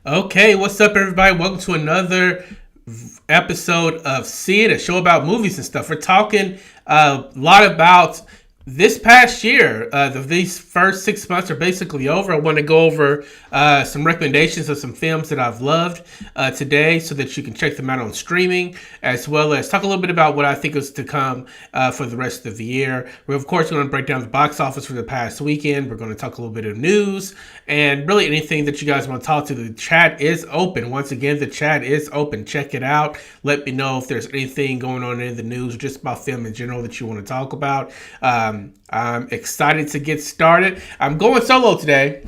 Okay, what's up, everybody? Welcome to another episode of See It, a show about movies and stuff. We're talking a lot about this past year. These first 6 months are basically over. I want to go over some recommendations of some films that I've loved today so that you can check them out on streaming, as well as talk a little bit about what I think is to come for the rest of the year. We're, of course, going to break down the box office for the past weekend. We're going to talk a little bit of news and really anything that you guys want to talk to. The chat is open. Once again, the chat is open. Check it out. Let me know if there's anything going on in the news, just about film in general that you want to talk about. I'm excited to get started. I'm going solo today,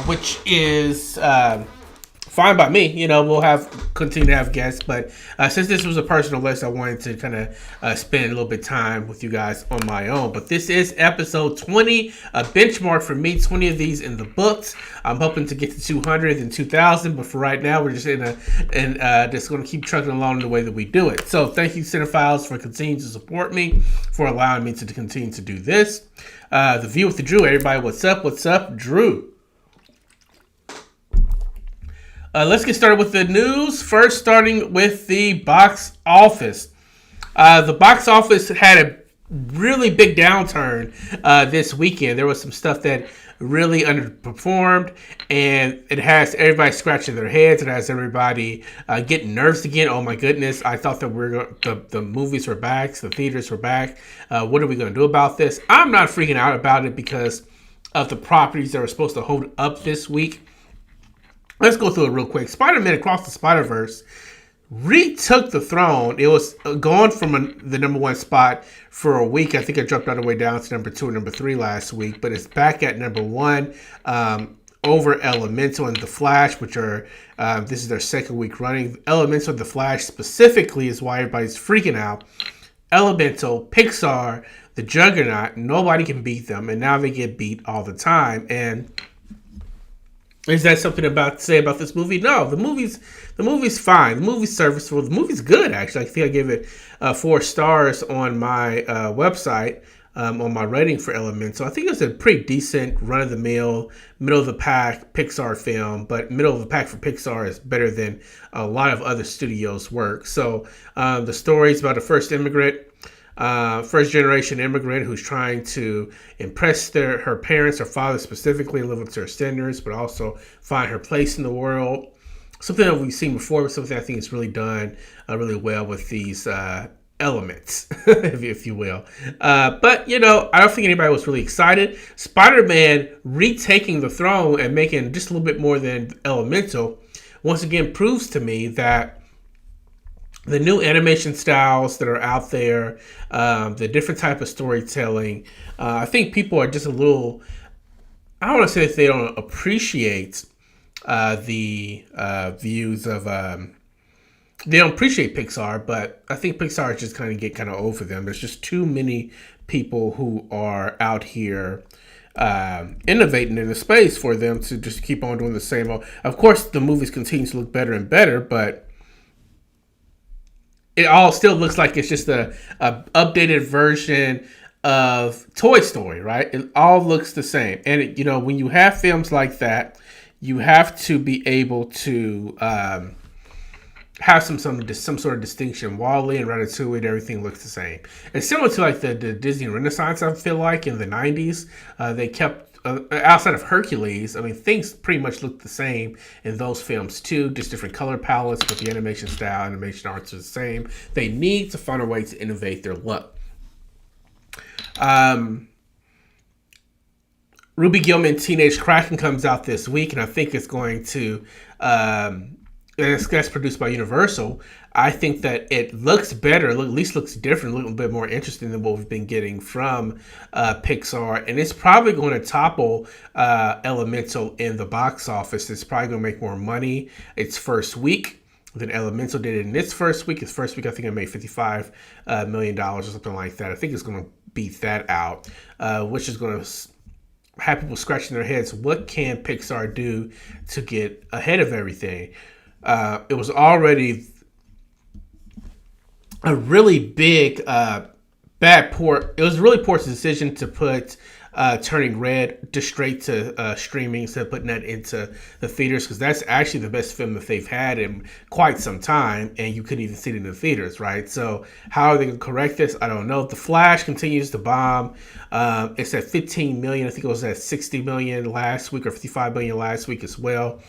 which is fine by me. We'll continue to have guests, but since this was a personal list, I wanted to kind of spend a little bit of time with you guys on my own. But this is episode 20, a benchmark for me. 20 of these in the books. I'm hoping to get to 200 and 2,000, but for right now, we're just just going to keep trucking along the way that we do it. So thank you, Cinephiles, for continuing to support me, for allowing me to continue to do this. The View with the Drew. Everybody, what's up? What's up, Drew? Let's get started with the news. First, starting with the box office. The box office had a really big downturn this weekend. There was some stuff that really underperformed, and it has everybody scratching their heads. It has everybody getting nervous again. Oh my goodness! I thought that the movies were back, the theaters were back. What are we going to do about this? I'm not freaking out about it because of the properties that were supposed to hold up this week. Let's go through it real quick. Spider-Man Across the Spider-Verse retook the throne. It was gone from the number one spot for a week. I think it dropped all the way down to number 2 and number 3 last week, but it's back at number 1 over Elemental and The Flash, which are this is their second week running. Elemental and The Flash specifically is why everybody's freaking out. Elemental, Pixar, the Juggernaut, nobody can beat them, and now they get beat all the time. And is that something to say about this movie? No, the movie's fine. The movie's serviceable. The movie's good, actually. I think I gave it 4 stars on my website on my rating for Elemental. I think it's a pretty decent, run-of-the-mill, middle-of-the-pack Pixar film, but middle-of-the-pack for Pixar is better than a lot of other studios' work. So the story is about a first generation immigrant who's trying to impress her parents, her father specifically, live up to her standards, but also find her place in the world. Something that we've seen before, but something I think is really done really well with these elements, if you will. But, I don't think anybody was really excited. Spider-Man retaking the throne and making just a little bit more than Elemental, once again proves to me that the new animation styles that are out there, the different type of storytelling, I think people are just a little, I don't want to say that they don't appreciate the views of, they don't appreciate Pixar, but I think Pixar just get over them. There's just too many people who are out here innovating in the space for them to just keep on doing the same old. Of course, the movies continue to look better and better, but it all still looks like it's just a updated version of Toy Story, right? It all looks the same. And, when you have films like that, you have to be able to have some sort of distinction. Wall-E and Ratatouille, everything looks the same. It's similar to like the Disney Renaissance, I feel like, in the 90s. They kept outside of Hercules, things pretty much look the same in those films too, just different color palettes, but the animation style, animation arts are the same. They need to find a way to innovate their look. Ruby Gillman Teenage Kraken comes out this week, and I think it's going to, that's produced by Universal. I think that it looks better, at least looks different, a little bit more interesting than what we've been getting from Pixar. And it's probably going to topple Elemental in the box office. It's probably going to make more money its first week than Elemental did in its first week. Its first week, I think it made $55 million or something like that. I think it's going to beat that out, which is going to have people scratching their heads. What can Pixar do to get ahead of everything? It was already a really big It was a really poor decision to put turning red just straight to streaming instead of putting that into the theaters, because that's actually the best film that they've had in quite some time, and you couldn't even see it in the theaters, right? So how are they going to correct this? I don't know. The Flash continues to bomb. It's at 15 million. I think it was at 60 million last week or 55 million last week as well.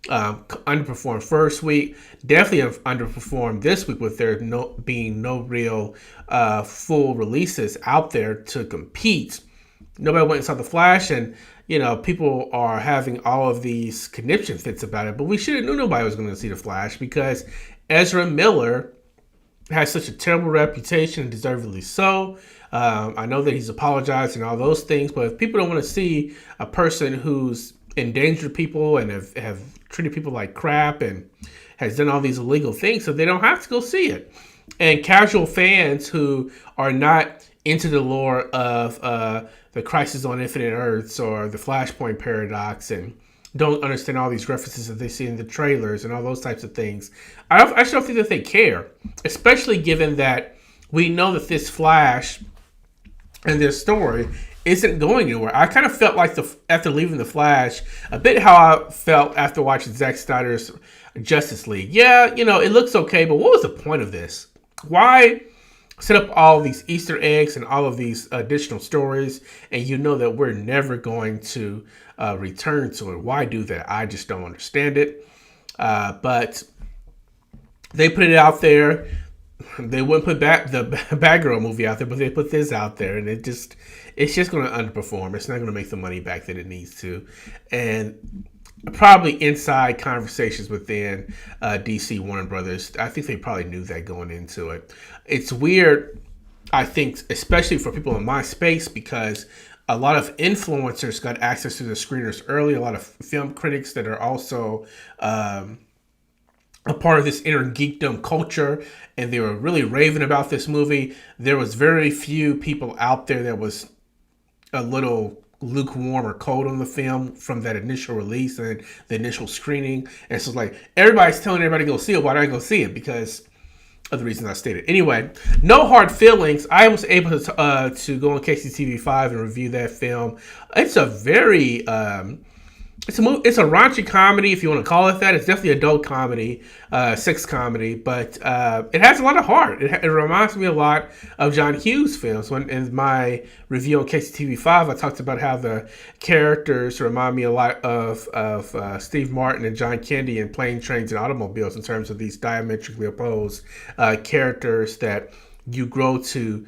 Underperformed first week, definitely have underperformed this week with there being no real full releases out there to compete. Nobody went and saw The Flash, and people are having all of these conniption fits about it, but we should have knew nobody was going to see The Flash because Ezra Miller has such a terrible reputation, deservedly so. I know that he's apologized and all those things, but if people don't want to see a person who's endangered people and have treated people like crap and has done all these illegal things, so they don't have to go see it. And casual fans who are not into the lore of the Crisis on Infinite Earths or the Flashpoint Paradox and don't understand all these references that they see in the trailers and all those types of things, I actually don't think that they care, especially given that we know that this Flash and this story isn't going anywhere. I kind of felt like after leaving The Flash, a bit how I felt after watching Zack Snyder's Justice League. Yeah, it looks okay, but what was the point of this? Why set up all these Easter eggs and all of these additional stories, and that we're never going to return to it? Why do that? I just don't understand it. But they put it out there. They wouldn't put the Batgirl movie out there, but they put this out there, and it's just going to underperform. It's not going to make the money back that it needs to, and probably inside conversations within DC Warner Brothers, I think they probably knew that going into it. It's weird, I think, especially for people in my space, because a lot of influencers got access to the screeners early. A lot of film critics that are also a part of this inner geekdom culture, and they were really raving about this movie. There was very few people out there that was a little lukewarm or cold on the film from that initial release and the initial screening. And so it's like, everybody's telling everybody to go see it. Why don't I go see it? Because of the reasons I stated. Anyway, no hard feelings. I was able to go on KCTV5 and review that film. It's a very it's a raunchy comedy, if you want to call it that. It's definitely adult comedy, sex comedy, but it has a lot of heart. It reminds me a lot of John Hughes films. In my review on KCTV5, I talked about how the characters remind me a lot of Steve Martin and John Candy in Plane, Trains, and Automobiles, in terms of these diametrically opposed characters that you grow to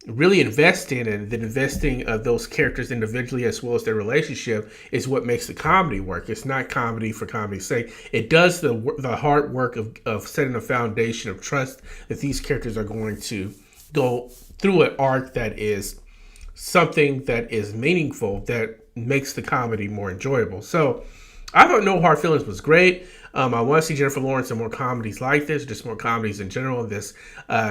really invest in, and then investing of those characters individually as well as their relationship is what makes the comedy work. It's not comedy for comedy's sake. It does the hard work of setting a foundation of trust that these characters are going to go through an arc that is something that is meaningful, that makes the comedy more enjoyable. So I thought No Hard Feelings was great. I want to see Jennifer Lawrence in more comedies like this, just more comedies in general. This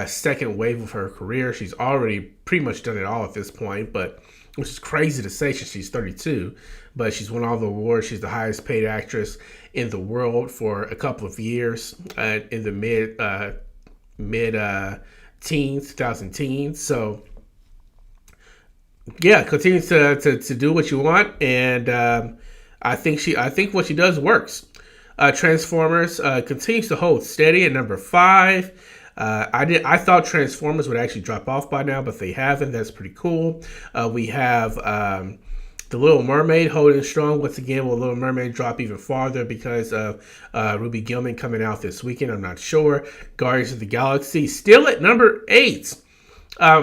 second wave of her career, she's already pretty much done it all at this point, but which is crazy to say since she's 32. But she's won all the awards. She's the highest paid actress in the world for a couple of years in the mid teens, 2000 teens. So yeah, continues to do what you want, and I think what she does works. Transformers continues to hold steady at number 5. I thought Transformers would actually drop off by now, but they haven't. That's pretty cool. We have The Little Mermaid holding strong. Once again, will Little Mermaid drop even farther because of Ruby Gillman coming out this weekend? I'm not sure. Guardians of the Galaxy still at number 8.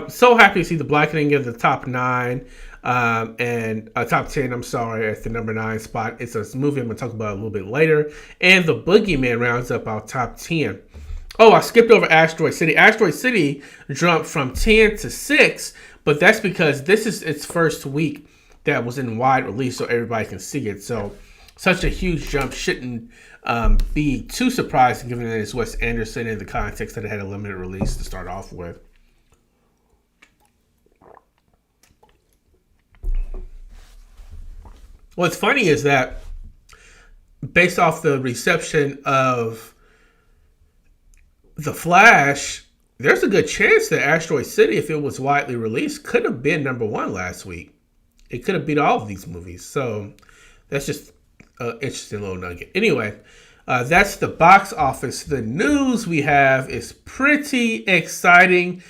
So happy to see the blackening of the top 9. And top 10, I'm sorry, at the number 9 spot. It's a movie I'm going to talk about a little bit later. And The Boogeyman rounds up our top 10. Oh, I skipped over Asteroid City. Asteroid City jumped from 10 to 6, but that's because this is its first week that was in wide release so everybody can see it. So such a huge jump shouldn't be too surprising given that it's Wes Anderson in the context that it had a limited release to start off with. What's funny is that based off the reception of The Flash, there's a good chance that Asteroid City, if it was widely released, could have been number one last week. It could have beat all of these movies. So that's just an interesting little nugget. Anyway, that's the box office. The news we have is pretty exciting.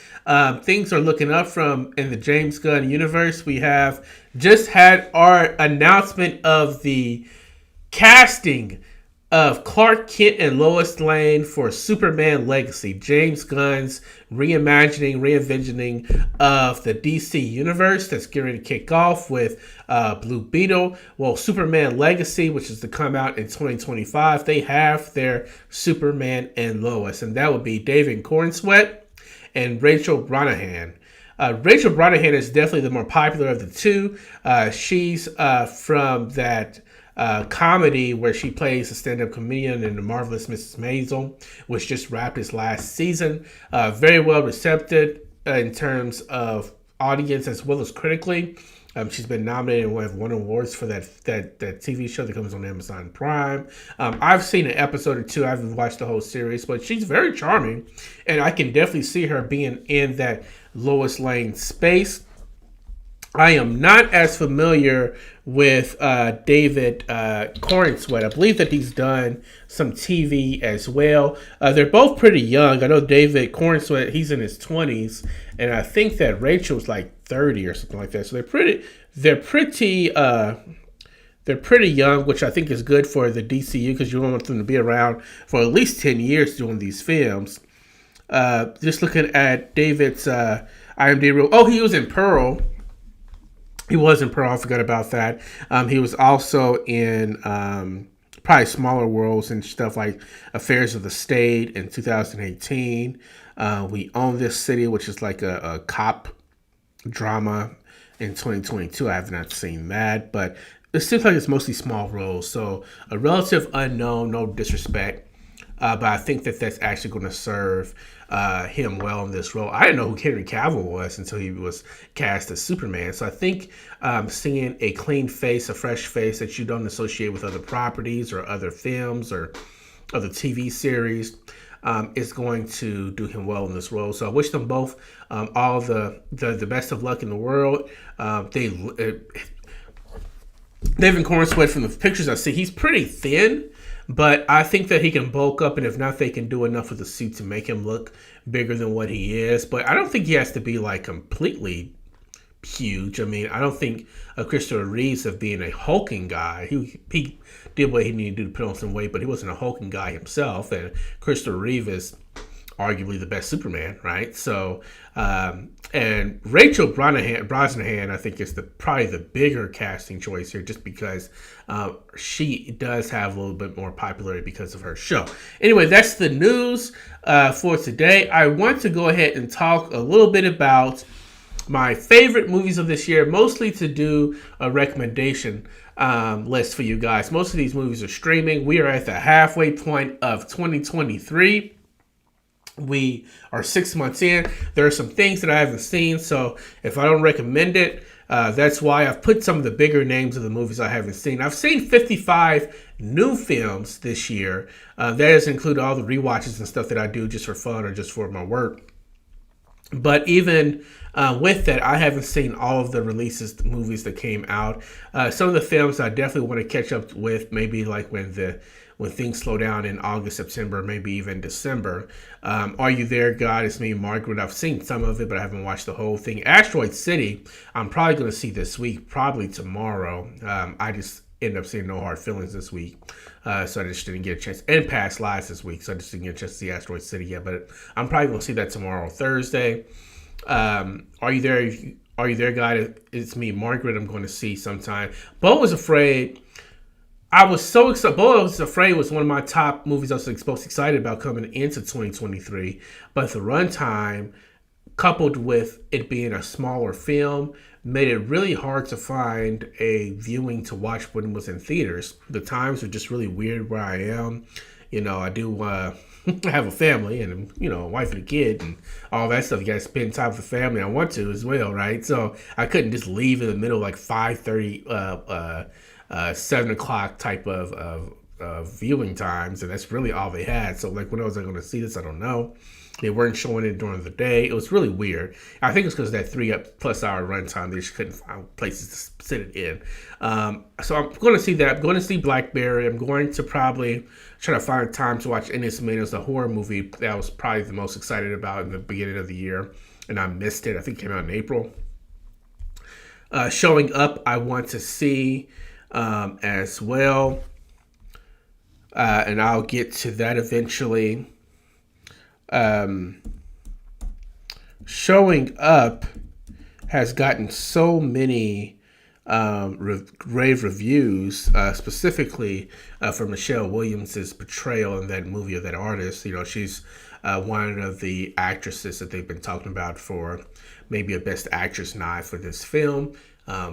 Things are looking up from in the James Gunn universe. We have just had our announcement of the casting of Clark Kent and Lois Lane for Superman Legacy, James Gunn's reinvisioning of the DC universe that's getting ready to kick off with Blue Beetle. Well, Superman Legacy, which is to come out in 2025, they have their Superman and Lois, and that would be David Cornsweet and Rachel Brosnahan. Rachel Brosnahan is definitely the more popular of the two. She's from that comedy where she plays a stand-up comedian in The Marvelous Mrs. Maisel, which just wrapped its last season. Very well received in terms of audience as well as critically. She's been nominated and won awards for that TV show that comes on Amazon Prime. I've seen an episode or two. I haven't watched the whole series, but she's very charming, and I can definitely see her being in that Lois Lane space. I am not as familiar with David Cornsweet. I believe that he's done some TV as well. They're both pretty young. I know David Cornsweet, he's in his 20s, and I think that Rachel's like 30 or something like that. So they're pretty young, which I think is good for the DCU because you want them to be around for at least 10 years doing these films. Just looking at David's IMDb. Oh, he was in Pearl. He was in Pearl. I forgot about that. He was also in probably smaller worlds and stuff like Affairs of the State in 2018. We Own This City, which is like a cop drama in 2022. I have not seen that, but it seems like it's mostly small roles. So a relative unknown, no disrespect. But I think that that's actually going to serve him well in this role. I didn't know who Henry Cavill was until he was cast as Superman. So I think seeing a clean face, a fresh face that you don't associate with other properties or other films or other TV series is going to do him well in this role. So I wish them both all the best of luck in the world. David Cornsweet, from the pictures I see, he's pretty thin. But I think that he can bulk up, and if not, they can do enough with the suit to make him look bigger than what he is. But I don't think he has to be like completely huge. I mean, I don't think Christopher Reeves of being a hulking guy. He did what he needed to do to put on some weight, but he wasn't a hulking guy himself. And Christopher Reeve is arguably the best Superman, right? So, and Rachel Brosnahan, I think, is probably the bigger casting choice here, just because she does have a little bit more popularity because of her show. Anyway, that's the news for today. I want to go ahead and talk a little bit about my favorite movies of this year, mostly to do a recommendation list for you guys. Most of these movies are streaming. We are at the halfway point of 2023. We are 6 months in. There are some things that I haven't seen, so if I don't recommend it, that's why I've put some of the bigger names of the movies I haven't seen. I've seen 55 new films this year. That doesn't include all the rewatches and stuff that I do just for fun or just for my work. But even with that, I haven't seen all of the releases, the movies that came out. Some of the films I definitely want to catch up with, maybe like when things slow down in August, September, maybe even December. Are You There, God? It's Me, Margaret. I've seen some of it, but I haven't watched the whole thing. Asteroid City, I'm probably going to see this week, probably tomorrow. I just ended up seeing No Hard Feelings this week, so I just didn't get a chance. And Past Lives this week, so I just didn't get a chance to see Asteroid City yet, but I'm probably going to see that tomorrow, Thursday. Are You There, God? It's Me, Margaret. I'm going to see sometime. Beau Was Afraid. I was so excited. Beau Was Afraid was one of my top movies I was most excited about coming into 2023. But the runtime, coupled with it being a smaller film, made it really hard to find a viewing to watch when it was in theaters. The times are just really weird where I am. You know, I do have a family and, you know, a wife and a kid and all that stuff. You got to spend time with the family. I want to as well, right? So I couldn't just leave in the middle like 5:30, 7 o'clock type of viewing times, and that's really all they had. So like, when was I going to see this? I don't know. They weren't showing it during the day. It was really weird. I think it's because of that 3+ hour runtime. They just couldn't find places to sit it in. So I'm going to see that. I'm going to see Blackberry. I'm going to probably try to find time to watch Endless Tomatoes, the horror movie that I was probably the most excited about in the beginning of the year, and I missed it. I think it came out in April. Showing Up, I want to see as well, and I'll get to that eventually. Showing Up has gotten so many rave reviews, specifically for Michelle Williams' portrayal in that movie of that artist. You know, she's one of the actresses that they've been talking about for maybe a Best Actress nod for this film.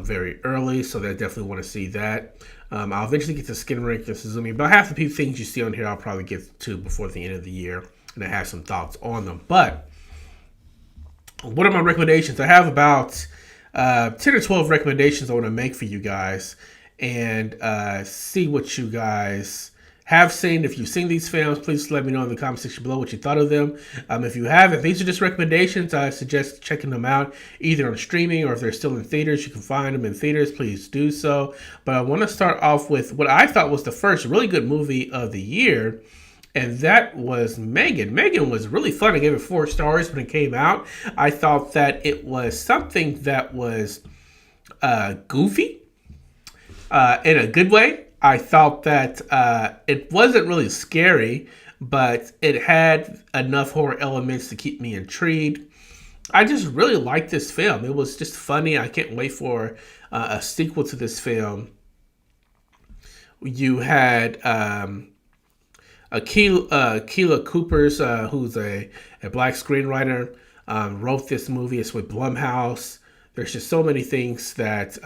Very early, so they definitely want to see that. I'll eventually get to Skinamarink and Suzumi. About half the things you see on here, I'll probably get to before the end of the year, and I have some thoughts on them. But what are my recommendations? I have about 10 or 12 recommendations I want to make for you guys, and see what you guys have seen. If you've seen these films, please let me know in the comment section below what you thought of them. If you haven't, these are just recommendations. I suggest checking them out either on streaming, or if they're still in theaters, you can find them in theaters, please do so. But I want to start off with what I thought was the first really good movie of the year, and that was Megan. Megan was really fun. I gave it 4 stars when it came out. I thought that it was something that was goofy in a good way. I thought that it wasn't really scary, but it had enough horror elements to keep me intrigued. I just really liked this film. It was just funny. I can't wait for a sequel to this film. You had Keila Coopers, who's a black screenwriter, wrote this movie. It's with Blumhouse. There's just so many things that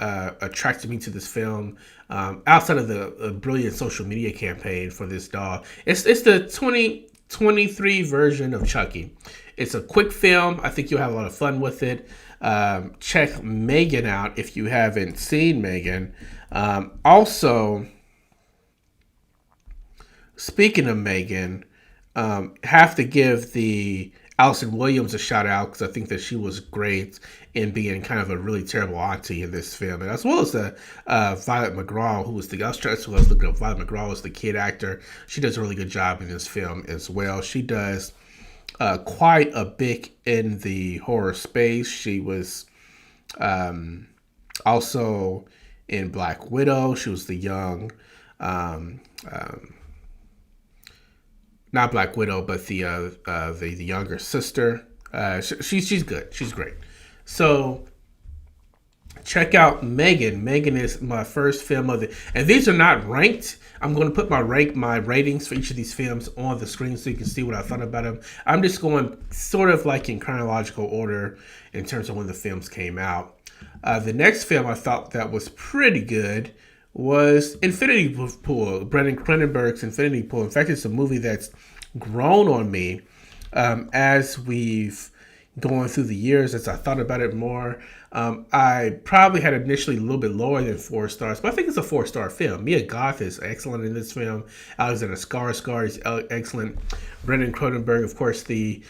attracted me to this film, outside of the brilliant social media campaign for this doll. It's the 2023 version of Chucky. It's a quick film. I think you'll have a lot of fun with it. Check Megan out if you haven't seen Megan. Also, speaking of Megan, have to give the Allison Williams a shout out, because I think that she was great in being kind of a really terrible auntie in this film, and as well as the Violet McGraw, who was I was looking up Violet McGraw was the kid actor. She does a really good job in this film as well. She does quite a bit in the horror space. She was also in Black Widow. She was the young. Not Black Widow, but the younger sister. She's good. She's great. So check out Megan. Megan is my first film of and these are not ranked. I'm going to put my ratings for each of these films on the screen so you can see what I thought about them. I'm just going sort of like in chronological order in terms of when the films came out. The next film I thought that was pretty good was Infinity Pool, Brandon Cronenberg's Infinity Pool. In fact, it's a movie that's grown on me as we've gone through the years, as I thought about it more. I probably had initially a little bit lower than 4 stars, but I think it's a 4-star film. Mia Goth is excellent in this film. Alexander Skarsgård is excellent. Brandon Cronenberg, of course, the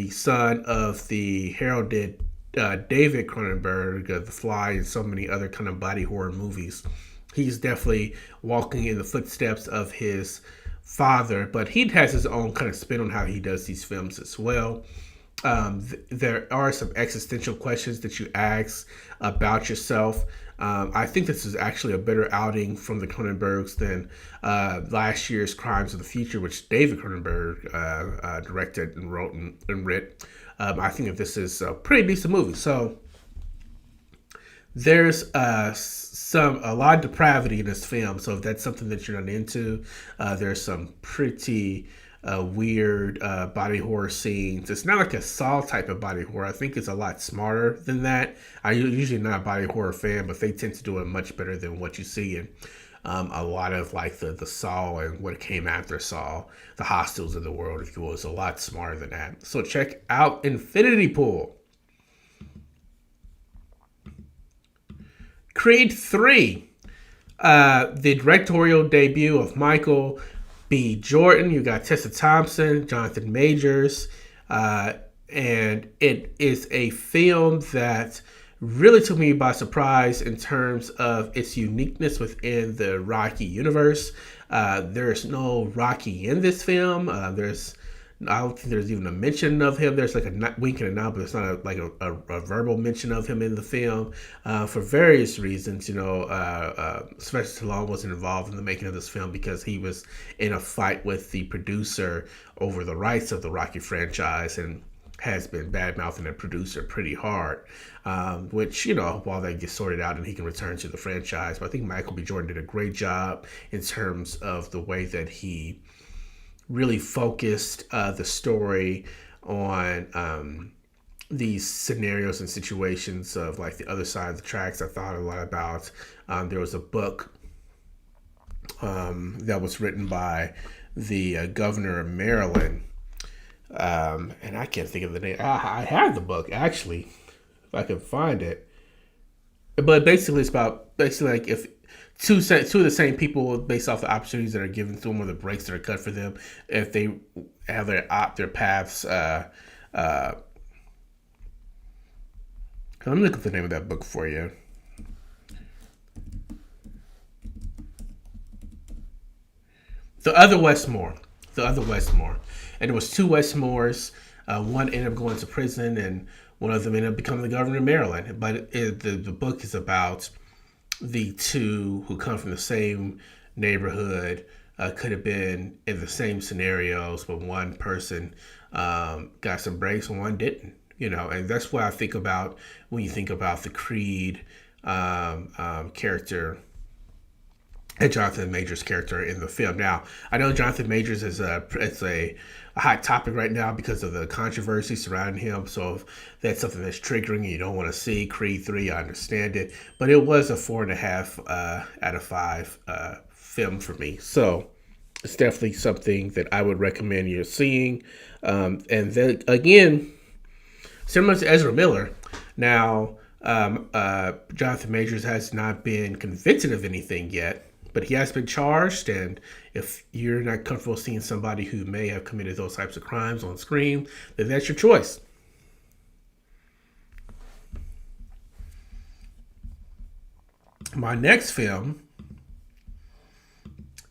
son of the heralded David Cronenberg, The Fly, and so many other kind of body horror movies. He's definitely walking in the footsteps of his father, but he has his own kind of spin on how he does these films as well. There are some existential questions that you ask about yourself. I think this is actually a better outing from the Cronenbergs than last year's Crimes of the Future, which David Cronenberg directed and wrote and writ. I think that this is a pretty decent movie. So there's a lot of depravity in this film, so if that's something that you're not into, there's some pretty weird body horror scenes. It's not like a Saw type of body horror. I think it's a lot smarter than that. I'm usually not a body horror fan, but they tend to do it much better than what you see in a lot of like the Saw and what came after Saw, the Hostels of the world, if you will, is a lot smarter than that. So check out Infinity Pool. Creed 3. The directorial debut of Michael B. Jordan. You got Tessa Thompson, Jonathan Majors, uh, and it is a film that really took me by surprise in terms of its uniqueness within the Rocky universe. There's no Rocky in this film. I don't think there's even a mention of him. There's like a wink and a nod, but it's not a verbal mention of him in the film for various reasons. Sylvester Stallone wasn't involved in the making of this film because he was in a fight with the producer over the rights of the Rocky franchise and has been bad mouthing the producer pretty hard. Which, while they get sorted out and he can return to the franchise. But I think Michael B. Jordan did a great job in terms of the way that he really focused the story on these scenarios and situations of like the other side of the tracks. I thought a lot about. There was a book that was written by the governor of Maryland, and I can't think of the name. I have the book actually, if I can find it. But basically, it's about like if two of the same people, based off the opportunities that are given to them or the breaks that are cut for them, if they have their paths. Let me look up the name of that book for you. The Other Westmore. The Other Westmore. And it was two Westmores. One ended up going to prison, and one of them ended up becoming the governor of Maryland. But the book is about the two who come from the same neighborhood, could have been in the same scenarios, but one person got some breaks and one didn't. And that's what I think about when you think about the Creed character and Jonathan Majors' character in the film. Now, I know Jonathan Majors is a hot topic right now because of the controversy surrounding him. So if that's something that's triggering and you don't want to see Creed 3, I understand it. But it was a 4.5 out of 5 film for me. So it's definitely something that I would recommend you seeing. And then again, similar to Ezra Miller. Now, Jonathan Majors has not been convicted of anything yet, but he has been charged, and if you're not comfortable seeing somebody who may have committed those types of crimes on screen, then that's your choice. My next film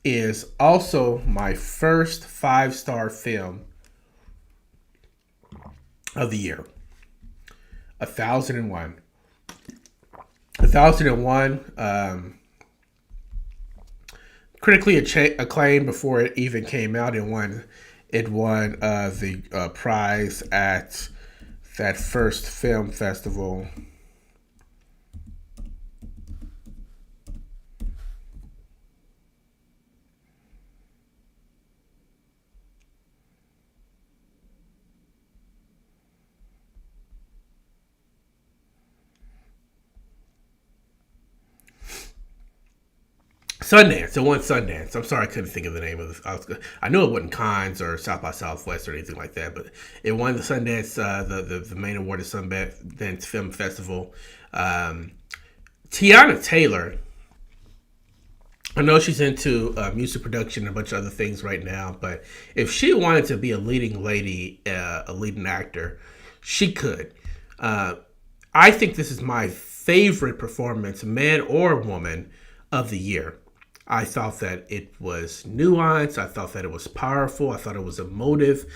is also my first 5-star film of the year. 1001. 1001, critically acclaimed before it even came out. It won the prize at that first film festival. Sundance. It won Sundance. I'm sorry I couldn't think of the name of it. I knew it wasn't Cannes or South by Southwest or anything like that, but it won the Sundance, the main award of Sundance Film Festival. Tiana Taylor, I know she's into music production and a bunch of other things right now, but if she wanted to be a leading lady, a leading actor, she could. I think this is my favorite performance, man or woman, of the year. I thought that it was nuanced. I thought that it was powerful. I thought it was emotive.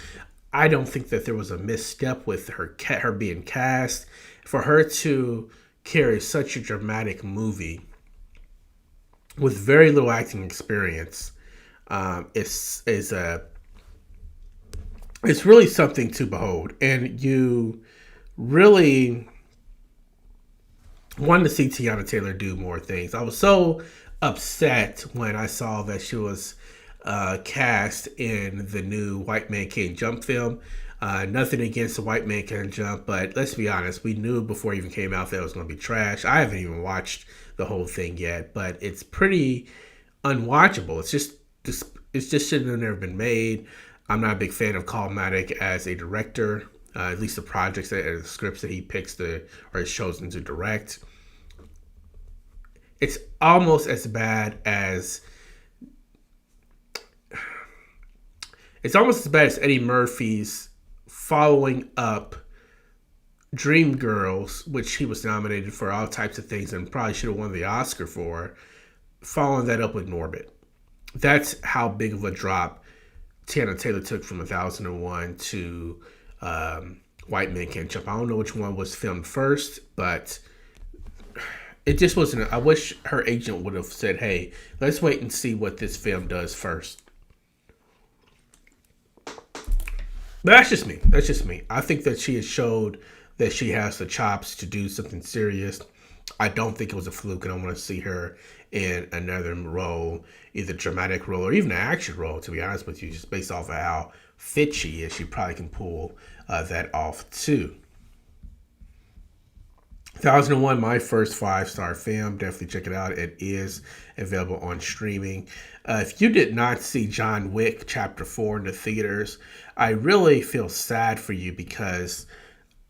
I don't think that there was a misstep with her being cast. For her to carry such a dramatic movie with very little acting experience, it's really something to behold. And you really wanted to see Tiana Taylor do more things. I was so upset when I saw that she was cast in the new White Man Can't Jump film. Nothing against the White Man Can't Jump, but let's be honest, we knew before it even came out that it was going to be trash. I haven't even watched the whole thing yet, but it's pretty unwatchable. It's just shouldn't have never been made. I'm not a big fan of Calmatic as a director. At least the projects or the scripts that he picks or is chosen to direct. It's almost as bad as Eddie Murphy's following up Dreamgirls, which he was nominated for all types of things and probably should have won the Oscar for, following that up with Norbit. That's how big of a drop Tiana Taylor took from 1001 to White Men Can't Jump. I don't know which one was filmed first, but it just wasn't. I wish her agent would have said, hey, let's wait and see what this film does first. But that's just me. That's just me. I think that she has showed that she has the chops to do something serious. I don't think it was a fluke, and I want to see her in another role, either dramatic role or even an action role, to be honest with you, just based off of how fit she is. She probably can pull that off, too. 1001, my first 5-star film. Definitely check it out. It is available on streaming. If you did not see John Wick Chapter 4 in the theaters, I really feel sad for you because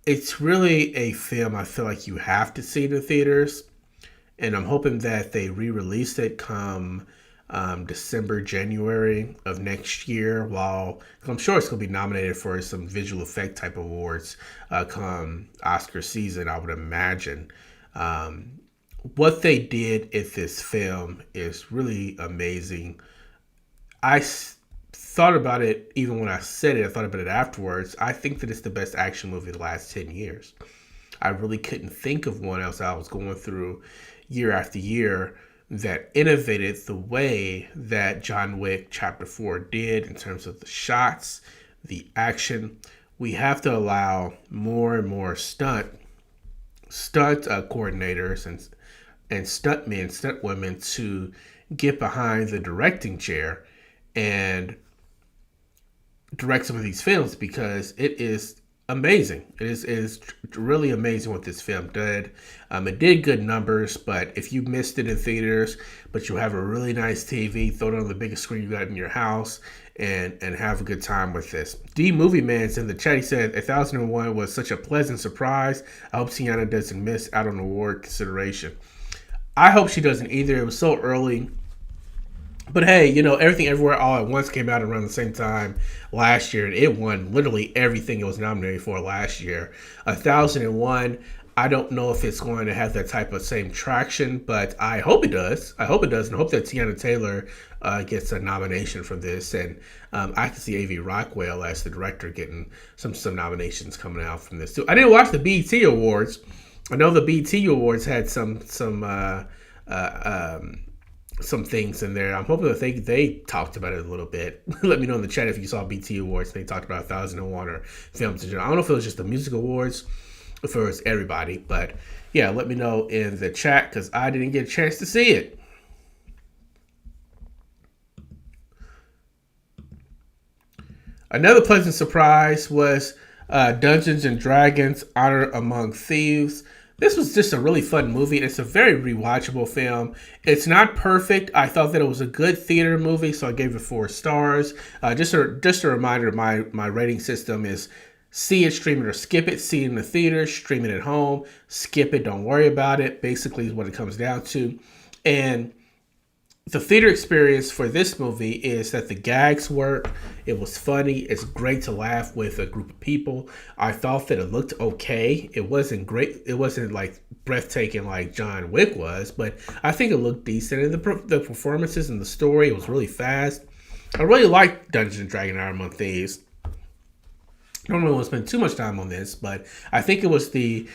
it's really a film I feel like you have to see in the theaters. And I'm hoping that they re-release it come December, January of next year. While I'm sure it's going to be nominated for some visual effect type awards come Oscar season, I would imagine. What they did in this film is really amazing. Thought about it even when I said it. I thought about it afterwards. I think that it's the best action movie of the last 10 years. I really couldn't think of one else. I was going through year after year that innovated the way that John Wick Chapter 4 did in terms of the shots, the action. We have to allow more and more stunt coordinators and stuntmen, stunt women to get behind the directing chair and direct some of these films, because it is amazing. It is really amazing what this film did. It did good numbers, but if you missed it in theaters, but you have a really nice TV, throw it on the biggest screen you got in your house and have a good time with this. D Movie Man's in the chat. He said 1001 was such a pleasant surprise. I hope Tiana doesn't miss out on award consideration. I hope she doesn't either. It was so early. But hey, Everything Everywhere All at Once came out around the same time last year, and it won literally everything it was nominated for last year. 1001, I don't know if it's going to have that type of same traction, but I hope it does. I hope it does, and hope that Tiana Taylor gets a nomination for this. And I can see A.V. Rockwell as the director getting some nominations coming out from this too. I didn't watch the BET Awards. I know the BET Awards had some things in there. I'm hoping that they talked about it a little bit. Let me know in the chat if you saw BT Awards and they talked about 1001 or films in general. I don't know if it was just the music awards, if it was everybody, but yeah, let me know in the chat because I didn't get a chance to see it. Another pleasant surprise was Dungeons and Dragons: Honor Among Thieves. This was just a really fun movie. It's a very rewatchable film. It's not perfect. I thought that it was a good theater movie, so I gave it 4 stars. Just a reminder, my rating system is see it, stream it, or skip it. See it in the theater, stream it at home, skip it, don't worry about it. Basically is what it comes down to. And the theater experience for this movie is that the gags work. It was funny. It's great to laugh with a group of people. I thought that it looked okay. It wasn't great. It wasn't like breathtaking like John Wick was, but I think it looked decent. And the performances and the story, it was really fast. I really liked Dungeons and Dragons: Honor Among Thieves. I don't want to spend too much time on this, but I think it was the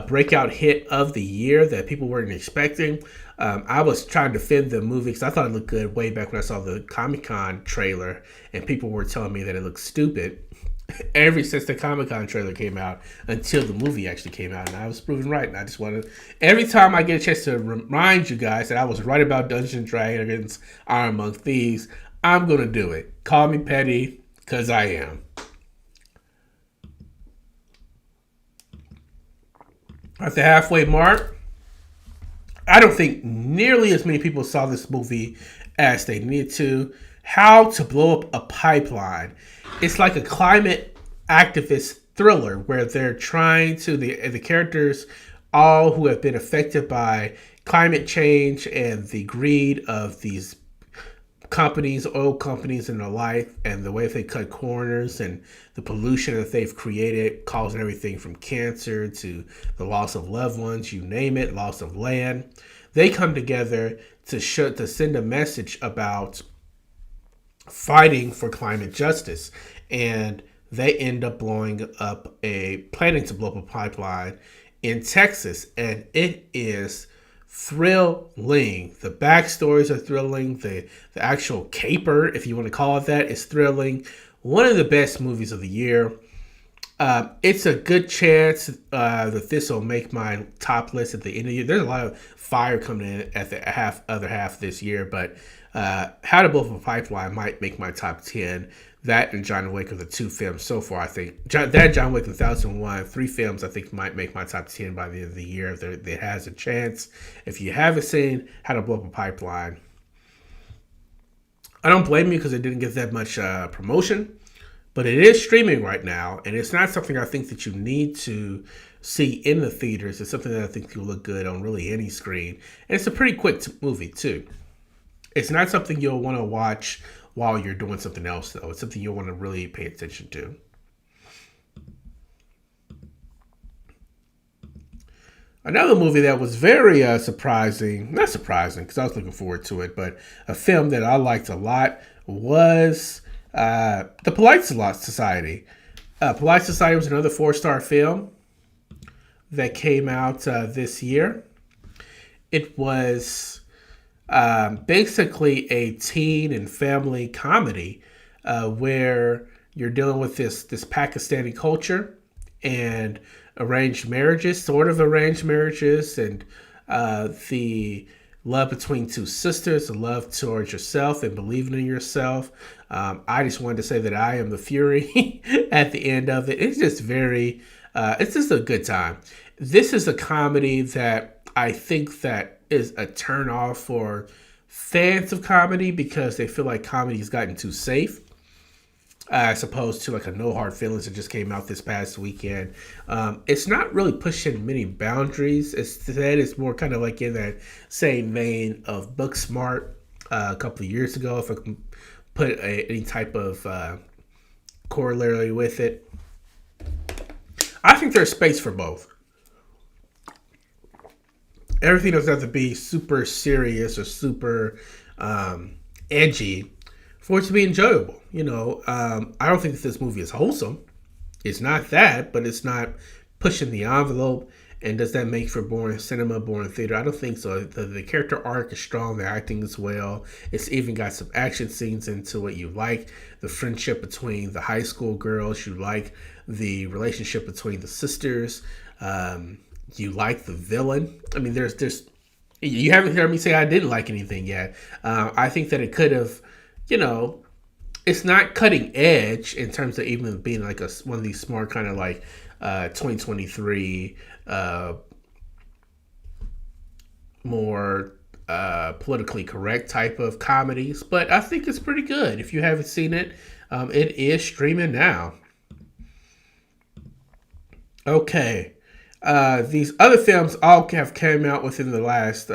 breakout hit of the year that people weren't expecting. I was trying to defend the movie because I thought it looked good way back when I saw the Comic-Con trailer, and people were telling me that it looked stupid ever since the Comic-Con trailer came out until the movie actually came out, and I was proven right. And I just want to, every time I get a chance to remind you guys that I was right about Dungeons and Dragons: Honor Among Thieves, I'm going to do it. Call me petty, because I am. At the halfway mark, I don't think nearly as many people saw this movie as they need to. How to Blow Up a Pipeline. It's like a climate activist thriller where they're trying to, the characters all who have been affected by climate change and the greed of these companies, oil companies, and the like, and the way they cut corners and the pollution that they've created, causing everything from cancer to the loss of loved ones, you name it, loss of land. They come together to send a message about fighting for climate justice, and they end up planning to blow up a pipeline in Texas, and it is thrilling. The backstories are thrilling. The actual caper, if you want to call it that, is thrilling. One of the best movies of the year. It's a good chance that this will make my top list at the end of the year. There's a lot of fire coming in at the other half this year, but How to Blow Up a Pipeline might make my top 10. That and John Wick are the two films so far, I think. John Wick in 2001, three films I think might make my top 10 by the end of the year. There has a chance. If you haven't seen How to Blow Up a Pipeline, I don't blame you because it didn't get that much promotion. But it is streaming right now, and it's not something I think that you need to see in the theaters. It's something that I think will look good on really any screen. And it's a pretty quick movie, too. It's not something you'll want to watch while you're doing something else, though. It's something you'll want to really pay attention to. Another movie that was very surprising, not surprising because I was looking forward to it, but a film that I liked a lot was The Polite Society. Polite Society was another 4-star film that came out this year. It was basically a teen and family comedy where you're dealing with this Pakistani culture and arranged marriages, sort of arranged marriages, and the love between two sisters, the love towards yourself and believing in yourself. I just wanted to say that I am the Fury at the end of it. It's just it's just a good time. This is a comedy that I think that is a turn off for fans of comedy because they feel like comedy has gotten too safe. As opposed to like a No Hard Feelings that just came out this past weekend. It's not really pushing many boundaries. It's more kind of like in that same vein of Booksmart a couple of years ago, if I can put any type of corollary with it. I think there's space for both. Everything doesn't have to be super serious or super edgy for it to be enjoyable. I don't think that this movie is wholesome. It's not that, but it's not pushing the envelope. And does that make for boring cinema, boring theater? I don't think so. The character arc is strong. The acting is well. It's even got some action scenes into it. You like the friendship between the high school girls. You like the relationship between the sisters. You like the villain. I mean, there's. You haven't heard me say I didn't like anything yet. I think that it could have, it's not cutting edge in terms of even being like one of these smart kind of like 2023 more politically correct type of comedies, but I think it's pretty good. If you haven't seen it, it is streaming now. Okay. These other films all have came out within the last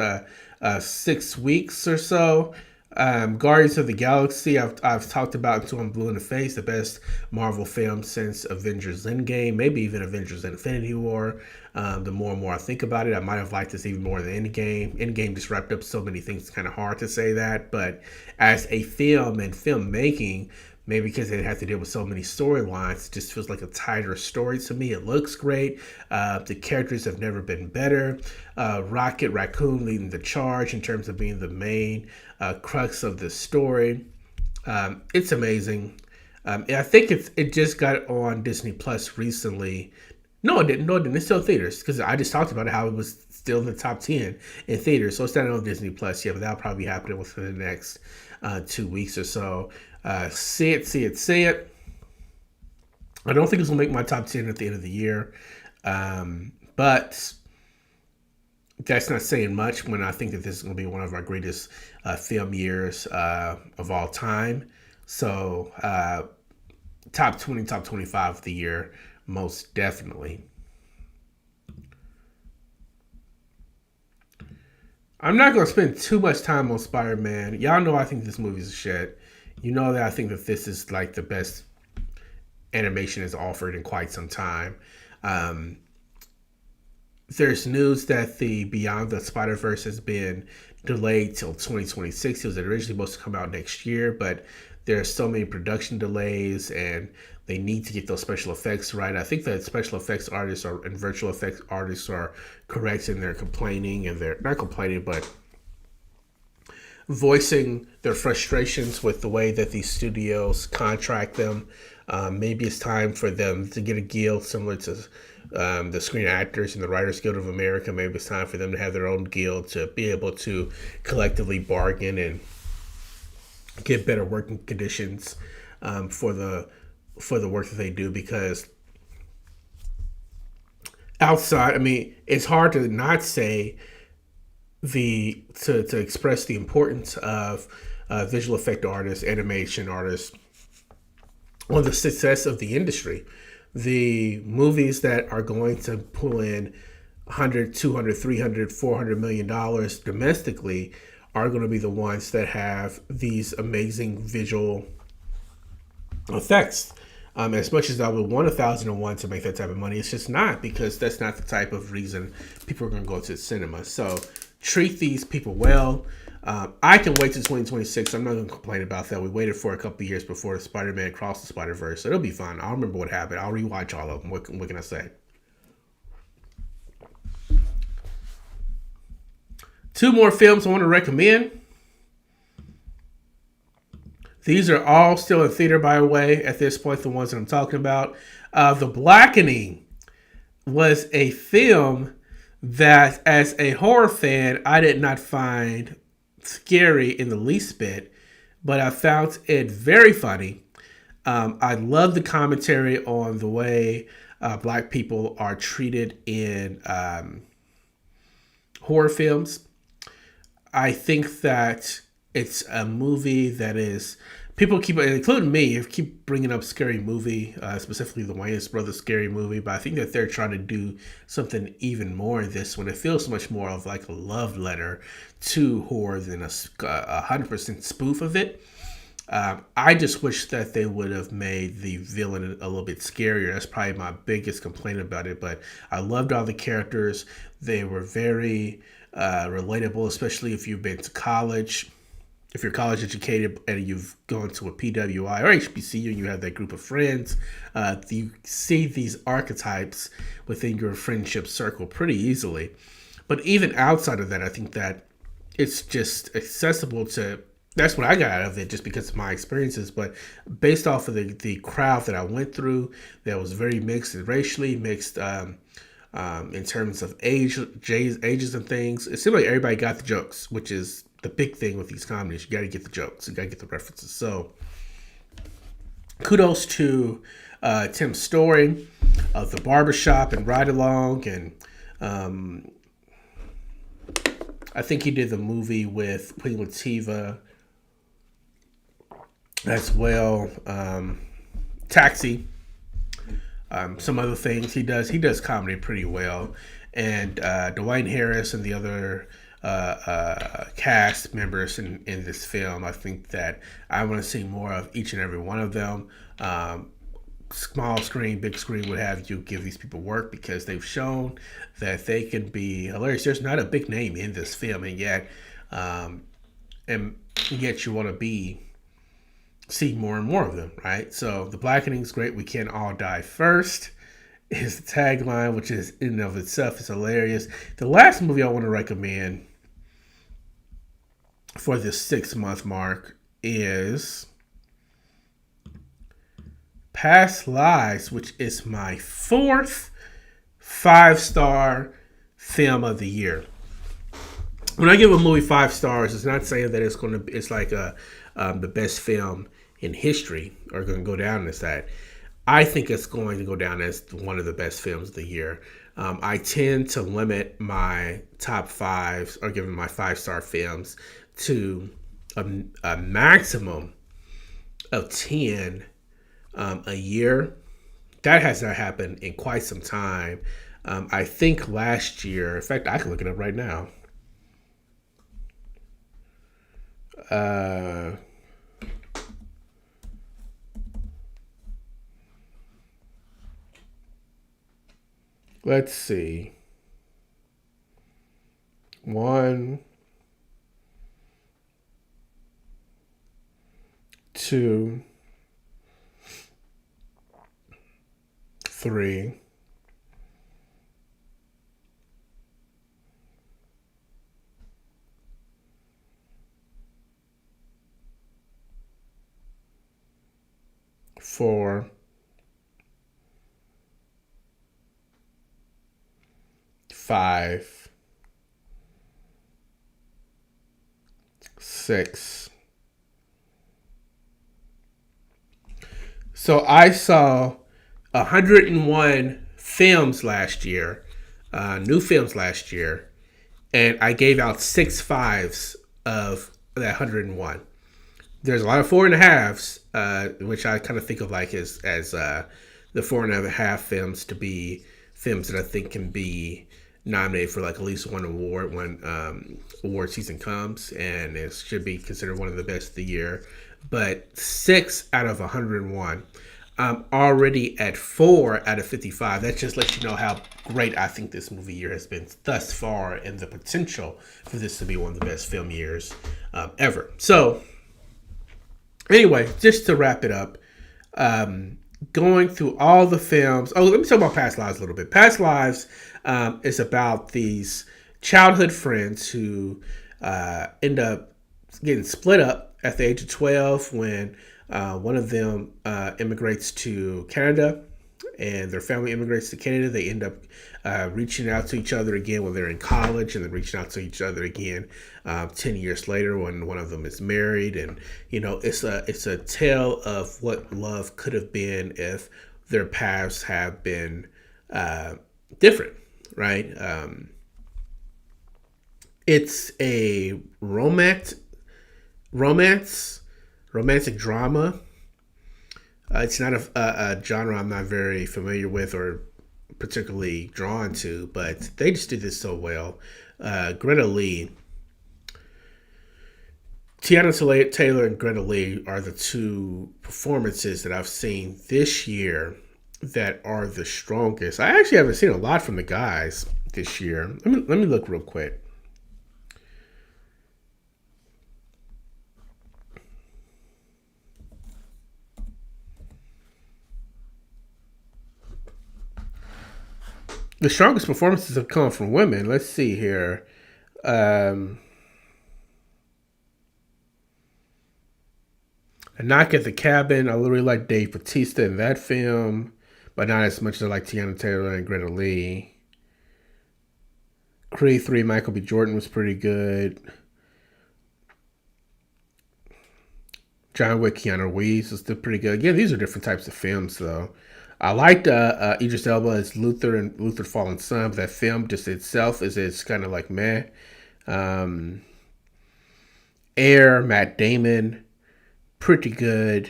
6 weeks or so. Guardians of the Galaxy, I've talked about until I'm blue in the face, the best Marvel film since Avengers Endgame, maybe even Avengers Infinity War. The more and more I think about it, I might have liked this even more than Endgame. Endgame just wrapped up so many things, it's kind of hard to say that, but as a film and filmmaking, maybe because it had to deal with so many storylines, it just feels like a tighter story to me. It looks great. The characters have never been better. Rocket Raccoon leading the charge in terms of being the main crux of the story. It's amazing. I think it just got on Disney Plus recently. No, it didn't. It's still in theaters because I just talked about how it was still in the top 10 in theaters. So it's not on Disney Plus yet, but that'll probably be happening within the next 2 weeks or so. See it. I don't think it's going to make my top 10 at the end of the year. But that's not saying much when I think that this is going to be one of our greatest film years of all time. So top 20, top 25 of the year, most definitely. I'm not gonna spend too much time on Spider-Man. Y'all know I think this movie's a shit. You know that I think that this is like the best animation is offered in quite some time. Um, there's news that the Beyond the Spider Verse has been delayed till 2026. It was originally supposed to come out next year, but there are so many production delays and they need to get those special effects right. I think that special effects artists and virtual effects artists are correct in their complaining, and they're not complaining, but voicing their frustrations with the way that these studios contract them. Maybe it's time for them to get a guild similar to the Screen Actors and the Writers Guild of America. Maybe it's time for them to have their own guild to be able to collectively bargain and get better working conditions for the work that they do. Because outside, I mean, it's hard to not say to express the importance of visual effect artists, animation artists, on the success of the industry. The movies that are going to pull in 100, 200, 300, 400 million dollars domestically are going to be the ones that have these amazing visual effects. As much as I would want 1,001 to make that type of money, it's just not, because that's not the type of reason people are going to go to the cinema. So treat these people well. I can wait till 2026. I'm not going to complain about that. We waited for a couple of years before Spider-Man Across the Spider-Verse, so it'll be fun. I'll remember what happened. I'll rewatch all of them. What can I say? Two more films I want to recommend. These are all still in theater, by the way, at this point, the ones that I'm talking about. The Blackening was a film that, as a horror fan, I did not find scary in the least bit, but I found it very funny. I love the commentary on the way black people are treated in horror films. I think that it's a movie that is, people keep, including me, keep bringing up Scary Movie, specifically the Wayans Brothers Scary Movie, but I think that they're trying to do something even more in this one. It feels much more of like a love letter to horror than a 100% spoof of it. I just wish that they would have made the villain a little bit scarier. That's probably my biggest complaint about it, but I loved all the characters. They were very relatable, especially if you've been to college. If you're college educated and you've gone to a PWI or HBCU and you have that group of friends, you see these archetypes within your friendship circle pretty easily. But even outside of that, I think that it's just accessible to, that's what I got out of it just because of my experiences. But based off of the crowd that I went through, that was very mixed and racially mixed in terms of ages and things. It seemed like everybody got the jokes, which is the big thing with these comedies. You got to get the jokes. You got to get the references. So kudos to Tim Story of The Barbershop and Ride Along. And I think he did the movie with Queen Latifah as well. Taxi. Some other things he does comedy pretty well. And Dwayne Harris and the other cast members in this film, I think that I want to see more of each and every one of them. Small screen, big screen, what have you, give these people work because they've shown that they can be hilarious. There's not a big name in this film, and yet you want to see more and more of them, right? So The Blackening is great. We can all die first is the tagline, which is in and of itself is hilarious. The last movie I want to recommend for this 6-month mark is Past Lives, which is my 4th 5-star film of the year. When I give a movie 5 stars, it's not saying that it's like the best film in history or going to go down as that. I think it's going to go down as one of the best films of the year. I tend to limit my top 5s or giving my 5-star films to a maximum of 10 a year. That has not happened in quite some time. I think last year, in fact, I can look it up right now. Uh, let's see. 1, 2, 3, 4, 5, 6. So I saw 101 films last year, new films last year, and I gave out 6 5s of that 101. There's a lot of 4.5s, which I kind of think of like as the 4.5 films to be films that I think can be nominated for like at least one award when award season comes, and it should be considered one of the best of the year. But 6 out of 101. I'm already at 4 out of 55. That just lets you know how great I think this movie year has been thus far, and the potential for this to be one of the best film years ever. So, anyway, just to wrap it up, going through all the films. Oh, let me talk about Past Lives a little bit. Past Lives is about these childhood friends who end up getting split up at the age of 12 when one of them immigrates to Canada, and their family immigrates to Canada. They end up reaching out to each other again when they're in college, and then reaching out to each other again 10 years later when one of them is married. And it's a tale of what love could have been if their paths have been different, right? It's a romantic drama. It's not a genre I'm not very familiar with or particularly drawn to, but they just did this so well. Greta Lee, Tiana Taylor and Greta Lee are the two performances that I've seen this year that are the strongest. I actually haven't seen a lot from the guys this year. Let me look real quick. The strongest performances have come from women. Let's see here. A Knock at the Cabin. I really like Dave Bautista in that film, but not as much as I like Tiana Taylor and Greta Lee. Creed 3, Michael B. Jordan was pretty good. John Wick, Keanu Reeves was still pretty good. Again, these are different types of films, though. I liked Idris Elba as Luther and Luther Fallen Son, but that film just itself is kind of like meh. Air, Matt Damon, pretty good.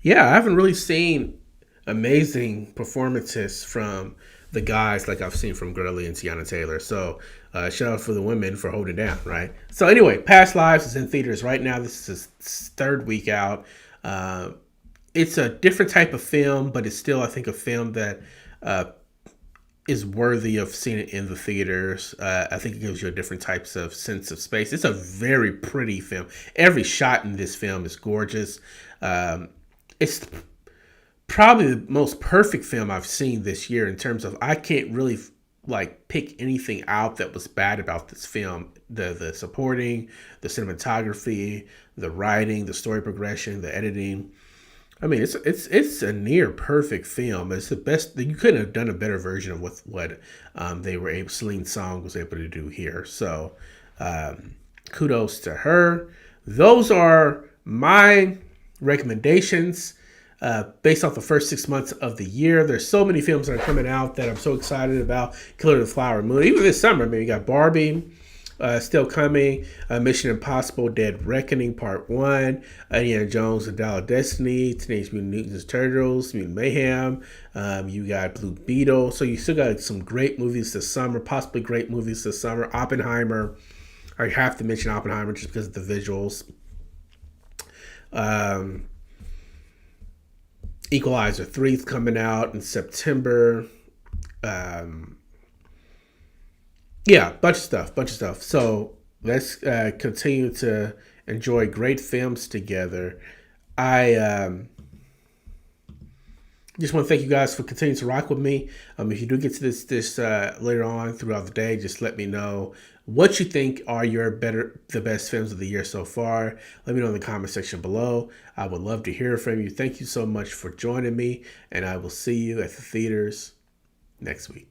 Yeah, I haven't really seen amazing performances from the guys like I've seen from Gurley and Tiana Taylor. So shout out for the women for holding down, right? So anyway, Past Lives is in theaters right now. This is its third week out. It's a different type of film, but it's still, I think, a film that is worthy of seeing it in the theaters. I think it gives you a different types of sense of space. It's a very pretty film. Every shot in this film is gorgeous. It's probably the most perfect film I've seen this year in terms of I can't really like pick anything out that was bad about this film. The supporting, the cinematography, the writing, the story progression, the editing. I mean, it's a near perfect film. It's the best. You couldn't have done a better version of what they were able. Celine Song was able to do here. So, kudos to her. Those are my recommendations based off the first 6 months of the year. There's so many films that are coming out that I'm so excited about. Killer of the Flower Moon. Even this summer, I mean, you got Barbie. Still coming. Mission Impossible: Dead Reckoning Part One. Indiana Jones and Dial of Destiny. Teenage Mutant Ninja Turtles. Mutant Mayhem. You got Blue Beetle. So you still got some great movies this summer. Possibly great movies this summer. Oppenheimer. I have to mention Oppenheimer just because of the visuals. Um, Equalizer 3 is coming out in September. Um, yeah, bunch of stuff. So let's continue to enjoy great films together. I just want to thank you guys for continuing to rock with me. If you do get to this later on throughout the day, just let me know what you think are the best films of the year so far. Let me know in the comment section below. I would love to hear from you. Thank you so much for joining me, and I will see you at the theaters next week.